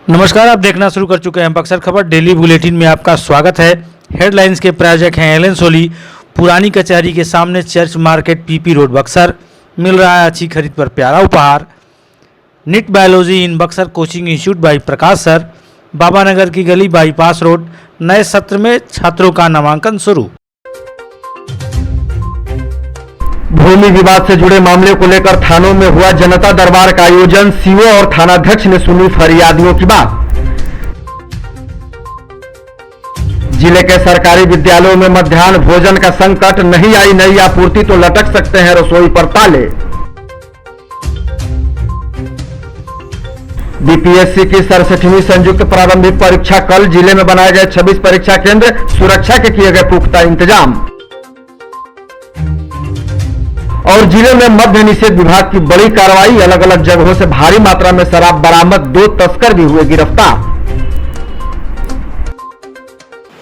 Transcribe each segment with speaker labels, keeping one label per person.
Speaker 1: नमस्कार, आप देखना शुरू कर चुके हैं बक्सर खबर डेली बुलेटिन में आपका स्वागत है। हेडलाइंस के प्रायोजक हैं एलन सोली। पुरानी कचहरी के सामने church market PP road Buxar. मिल रहा है अच्छी खरीद पर प्यारा उपहार। NEET biology in Buxar coaching institute by Prakash sir. Baba Nagar की गली बाईपास रोड। नए सत्र में छात्रों का नामांकन शुरू।
Speaker 2: भूमि विवाद से जुड़े मामले को लेकर थानों में हुआ जनता दरबार का आयोजन। सीओ और थानाध्यक्ष ने सुनी फरियादियों की बात। जिले के सरकारी विद्यालयों में मध्याह्न भोजन का संकट। नहीं आई नई आपूर्ति तो लटक सकते हैं रसोई पर ताले। बीपीएससी की 67वीं संयुक्त प्रारंभिक परीक्षा कल। जिले में बनाए गए 26 परीक्षा केंद्र। सुरक्षा के किए गए पुख्ता इंतजाम। और जिले में मद्य निषेध विभाग की बड़ी कार्रवाई। अलग अलग जगहों से भारी मात्रा में शराब बरामद। 2 तस्कर भी हुए गिरफ्तार।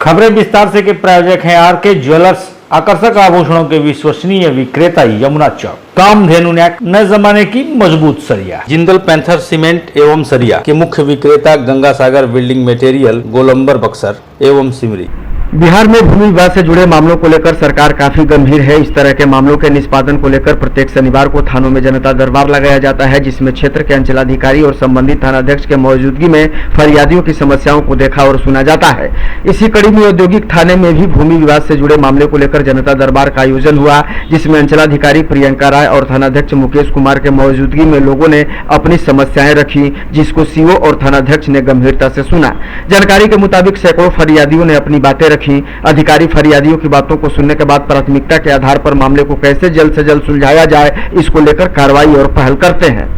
Speaker 1: खबरें विस्तार से के प्रायोजक हैं आरके ज्वेलर्स। आकर्षक आभूषणों के विश्वसनीय विक्रेता यमुना चौक। कामधेनु नेट नए जमाने की मजबूत सरिया। जिंदल पैंथर सीमेंट एवं सरिया के मुख्य विक्रेता गंगा सागर बिल्डिंग मटेरियल, गोलंबर बक्सर एवं सिमरी।
Speaker 2: बिहार में भूमि विवाद से जुड़े मामलों को लेकर सरकार काफी गंभीर है। इस तरह के मामलों के निष्पादन को लेकर प्रत्येक शनिवार को थानों में जनता दरबार लगाया जाता है, जिसमें क्षेत्र के अंचलाधिकारी और संबंधित थानाध्यक्ष के मौजूदगी में फरियादियों की समस्याओं को देखा और सुना जाता है। इसी कड़ी में औद्योगिक थाने में भी भूमि विवाद से जुड़े मामले को लेकर जनता दरबार का आयोजन हुआ, जिसमें अंचलाधिकारी प्रियंका राय और थानाध्यक्ष मुकेश कुमार के मौजूदगी में लोगों ने अपनी समस्याएं रखी, जिसको सीओ और थानाध्यक्ष ने गंभीरता से सुना। जानकारी के मुताबिक सैकड़ों फरियादियों ने अपनी बातें रखी। अधिकारी फरियादियों की बातों को सुनने के बाद प्राथमिकता के आधार पर मामले को कैसे जल्द से जल्द सुलझाया जाए, इसको लेकर कार्रवाई और पहल करते हैं।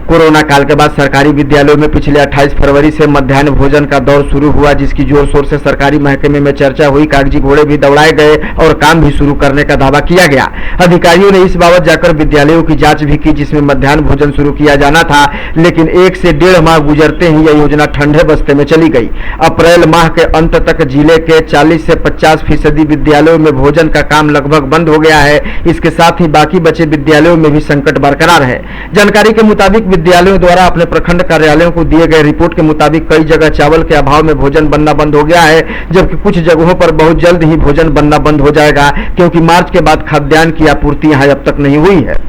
Speaker 2: कोरोना काल के बाद सरकारी विद्यालयों में पिछले 28 फरवरी से मध्याह्न भोजन का दौर शुरू हुआ, जिसकी जोर शोर से सरकारी महकमे में चर्चा हुई। कागजी घोड़े भी दौड़ाए गए और काम भी शुरू करने का दावा किया गया। अधिकारियों ने इस बाबत जाकर विद्यालयों की जांच भी की, जिसमें मध्याह्न भोजन शुरू किया जाना था, लेकिन 1 से 1.5 माह गुजरते ही यह योजना ठंडे बस्ते में चली गई। अप्रैल माह के अंत तक जिले के 40 से 50% विद्यालयों में भोजन का काम लगभग बंद हो गया है। इसके साथ ही बाकी बचे विद्यालयों में भी संकट बरकरार है। जानकारी के मुताबिक विद्यालयों द्वारा अपने प्रखंड कार्यालयों को दिए गए रिपोर्ट के मुताबिक कई जगह चावल के अभाव में भोजन बनना बंद हो गया है, जबकि कुछ जगहों पर बहुत जल्द ही भोजन बनना बंद हो जाएगा, क्योंकि मार्च के बाद खाद्यान्न की आपूर्ति यहां अब तक नहीं हुई है।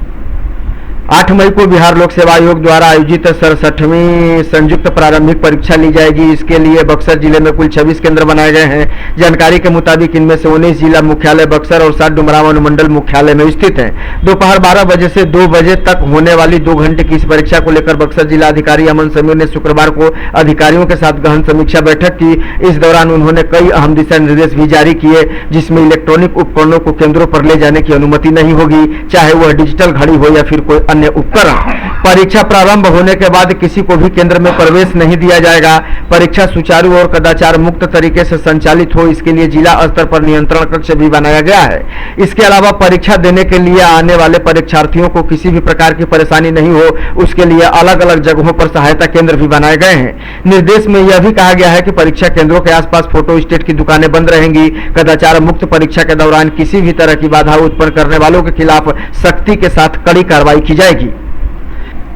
Speaker 2: 8 मई को बिहार लोक सेवा आयोग द्वारा आयोजित 67वीं संयुक्त प्रारंभिक परीक्षा ली जाएगी। इसके लिए बक्सर जिले में कुल 26 केंद्र बनाए गए हैं। जानकारी के मुताबिक इनमें से 19 जिला मुख्यालय बक्सर और 7 डुमराव अनुमंडल मुख्यालय में स्थित हैं। दोपहर 12 बजे से 2 बजे तक होने वाली 2 घंटे की इस परीक्षा को लेकर बक्सर जिला अधिकारी अमन समीर ने शुक्रवार को अधिकारियों के साथ गहन समीक्षा बैठक की। इस दौरान उन्होंने कई अहम दिशा निर्देश भी जारी किए, जिसमें इलेक्ट्रॉनिक उपकरणों को केंद्रों पर ले जाने की अनुमति नहीं होगी, चाहे वह डिजिटल घड़ी हो या फिर कोई अन्य उपकरण। परीक्षा प्रारंभ होने के बाद किसी को भी केंद्र में प्रवेश नहीं दिया जाएगा। परीक्षा सुचारू और कदाचार मुक्त तरीके से संचालित हो, इसके लिए जिला स्तर पर नियंत्रण कक्ष भी बनाया गया है। इसके अलावा परीक्षा देने के लिए आने वाले परीक्षार्थियों को किसी भी प्रकार की परेशानी नहीं हो, उसके लिए अलग अलग जगहों पर सहायता केंद्र भी बनाए गए हैं। निर्देश में यह भी कहा गया है कि परीक्षा केंद्रों के आसपास फोटो स्टेट की दुकानें बंद रहेंगी। कदाचार मुक्त परीक्षा के दौरान किसी भी तरह की बाधा उत्पन्न करने वालों के खिलाफ सख्ती के साथ कड़ी कार्रवाई की जाएगी।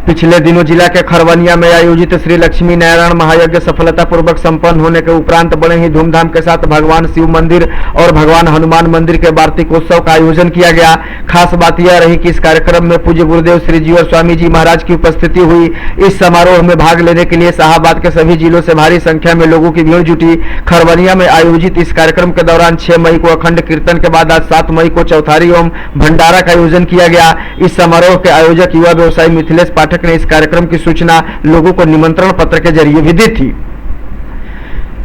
Speaker 2: पिछले दिनों जिला के खरवनिया में आयोजित श्री लक्ष्मी नारायण महायज्ञ सफलतापूर्वक संपन्न होने के उपरांत बड़े ही धूमधाम के साथ भगवान शिव मंदिर और भगवान हनुमान मंदिर के वार्षिकोत्सव का आयोजन किया गया। खास बात यह रही कि इस कार्यक्रम में पूज्य गुरुदेव श्री जीवर स्वामी जी महाराज की उपस्थिति हुई। इस समारोह में भाग लेने के लिए शाहाबाद के सभी जिलों से भारी संख्या में लोगों की भीड़ जुटी। खरवनिया में आयोजित इस कार्यक्रम के दौरान 6 मई को अखंड कीर्तन के बाद आज 7 मई को चौथारी एवं भंडारा का आयोजन किया गया। इस समारोह के आयोजक युवा व्यवसायी मिथिलेश पाठक ने इस कार्यक्रम की सूचना लोगों को निमंत्रण पत्र के जरिए भी दी थी।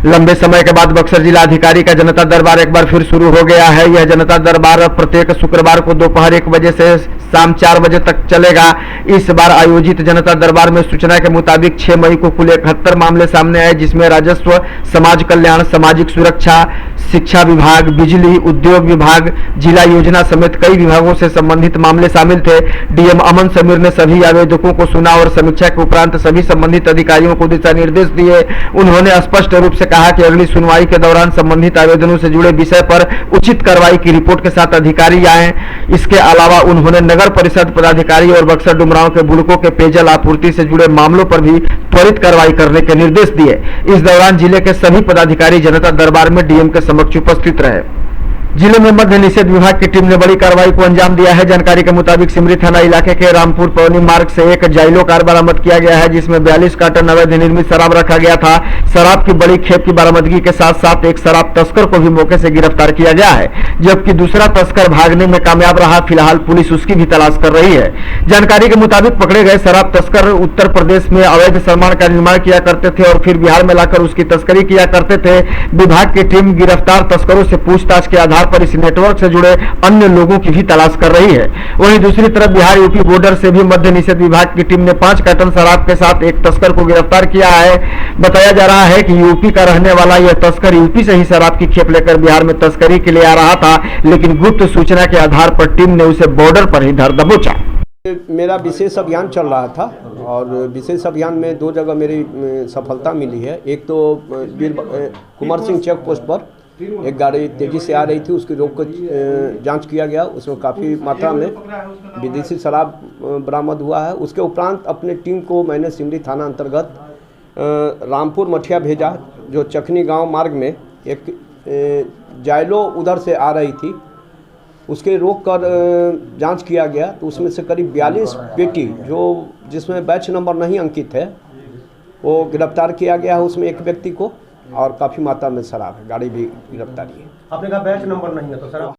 Speaker 2: लंबे समय के बाद बक्सर जिला अधिकारी का जनता दरबार एक बार फिर शुरू हो गया है। यह जनता दरबार प्रत्येक शुक्रवार को दोपहर 1 बजे से शाम 4 बजे तक चलेगा। इस बार आयोजित जनता दरबार में सूचना के मुताबिक 6 मई को कुल 71 मामले सामने आए, जिसमें राजस्व, समाज कल्याण, सामाजिक सुरक्षा, शिक्षा विभाग, बिजली, उद्योग विभाग, जिला योजना समेत कई विभागों से संबंधित मामले शामिल थे। डीएम अमन समीर ने सभी आवेदकों को सुना और समीक्षा के उपरांत सभी संबंधित अधिकारियों को दिशा निर्देश दिए। उन्होंने स्पष्ट रूप से कहा कि अगली सुनवाई के दौरान संबंधित आवेदनों से जुड़े विषय पर उचित कार्रवाई की रिपोर्ट के साथ अधिकारी आए। इसके अलावा उन्होंने नगर परिषद पदाधिकारी और बक्सर डुमरांव के बुड़कों के पेयजल आपूर्ति से जुड़े मामलों पर भी त्वरित कार्रवाई करने के निर्देश दिए। इस दौरान जिले के सभी पदाधिकारी जनता दरबार में डीएम के समक्ष उपस्थित रहे। जिले में मद्य निषेध विभाग की टीम ने बड़ी कार्रवाई को अंजाम दिया है। जानकारी के मुताबिक सिमरी थाना इलाके के रामपुर पवनी मार्ग से एक जाइलो कार बरामद किया गया है, जिसमें 42 कार्टन अवैध निर्मित शराब रखा गया था। शराब की बड़ी खेप की बरामदगी के साथ साथ एक शराब तस्कर को भी मौके से गिरफ्तार किया गया है, जबकि दूसरा तस्कर भागने में कामयाब रहा। फिलहाल पुलिस उसकी भी तलाश कर रही है। जानकारी के मुताबिक पकड़े गए शराब तस्कर उत्तर प्रदेश में अवैध सामान का निर्माण किया करते थे और फिर बिहार में लाकर उसकी तस्करी किया करते थे। विभाग की टीम गिरफ्तार तस्करों से पूछताछ के आधार पर इस नेटवर्क से जुड़े अन्य लोगों की भी तलाश कर रही है। वहीं दूसरी तरफ बिहार यूपी बॉर्डर से भी मद्य निषेध विभाग की टीम ने 5 कार्टन शराब के साथ एक तस्कर को गिरफ्तार किया है। बताया जा रहा है कि यूपी का रहने वाला यह तस्कर यूपी से ही शराब की खेप लेकर बिहार में तस्करी के लिए आ रहा था, लेकिन गुप्त सूचना के आधार पर टीम ने उसे बॉर्डर पर ही धर दबोचा।
Speaker 3: मेरा विशेष अभियान चल रहा था और विशेष अभियान में 2 जगह मेरी सफलता मिली है। एक तो कुमार सिंह चेक पोस्ट पर एक गाड़ी तेज़ी से आ रही थी, उसकी रोक कर जांच किया गया। उसमें काफ़ी मात्रा में विदेशी शराब बरामद हुआ है। उसके उपरांत अपने टीम को मैंने सिमरी थाना अंतर्गत रामपुर मठिया भेजा, जो चखनी गांव मार्ग में एक जाइलो उधर से आ रही थी, उसके रोक कर जांच किया गया तो उसमें से करीब 42 पेटी जिसमें बैच नंबर नहीं अंकित है, वो गिरफ्तार किया गया है। उसमें एक व्यक्ति को और काफ़ी मात्रा में शराब है, गाड़ी भी गिरफ्तारी है।
Speaker 4: आपने कहा बैच नंबर नहीं है तो सर